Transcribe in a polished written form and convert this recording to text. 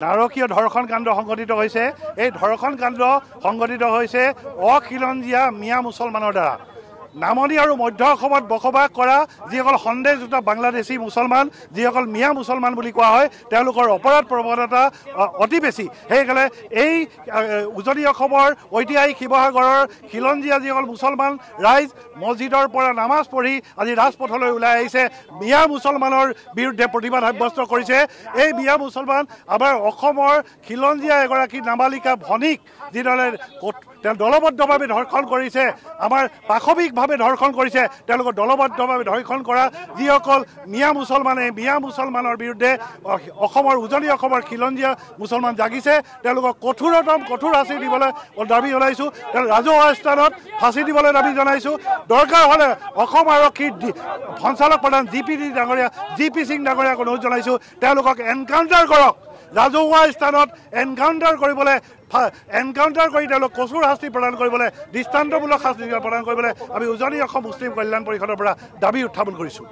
নাৰকীয় ধৰ্ষণ কাণ্ড সংঘটিত হৈছে। এই ধৰ্ষণ কাণ্ড সংঘটিত হৈছে অখিলঞ্জীয়া মিয়া মুছলমানৰ দ্বাৰা। নামনি আৰু মধ্য অসমত বসবাস কৰা যিসকল সন্দেহযুক্ত বাংলাদেশী মুছলমান, যিসকল মিয়া মুছলমান বুলি কোৱা হয়, তেওঁলোকৰ অপৰাধ প্ৰৱণতা অতি বেছি। সেইকাৰণে এই উজনি অসমৰ ঐতিহাসিক শিৱসাগৰৰ খিলঞ্জীয়া যিসকল মুছলমান ৰাইজ মছজিদৰ পৰা নামাজ পঢ়ি আজি ৰাজপথলৈ ওলাই আহিছে, মিয়া মুছলমানৰ বিৰুদ্ধে প্ৰতিবাদ সাব্যস্ত কৰিছে। এই মিয়া মুছলমান আমাৰ অসমৰ খিলঞ্জীয়া এগৰাকী নাবালিকা ভনীক যিদৰে তেওঁ দলবদ্ধভাৱে ধৰ্ষণ কৰিছে, আমাৰ পাশৱিকভাৱে ধৰ্ষণ কৰিছে, তেওঁলোকক দলবদ্ধভাৱে ধৰ্ষণ কৰা যিসকল মিয়া মুছলমানৰ বিৰুদ্ধে অসমৰ উজনি অসমৰ খিলঞ্জীয়া মুছলমান জাগিছে, তেওঁলোকক কঠোৰ শাস্তি দিবলৈ দাবী জনাইছোঁ। তেওঁ ৰাজহুৱা স্থানত ফাঁচি দিবলৈ দাবী জনাইছোঁ। দৰকাৰ হ'লে অসম আৰক্ষীৰ সঞ্চালক প্ৰধান জি পি সিং ডাঙৰীয়াক অনুৰোধ জনাইছোঁ, তেওঁলোকক এনকাউণ্টাৰ কৰক। ৰাজহুৱা স্থানত এনকাউণ্টাৰ কৰি তেওঁলোক কঠোৰ শাস্তি প্ৰদান কৰিবলৈ, দৃষ্টান্তমূলক শাস্তি প্ৰদান কৰিবলৈ আমি উজনি অসম মুছলিম কল্যাণ পৰিষদৰ পৰা দাবী উত্থাপন কৰিছোঁ।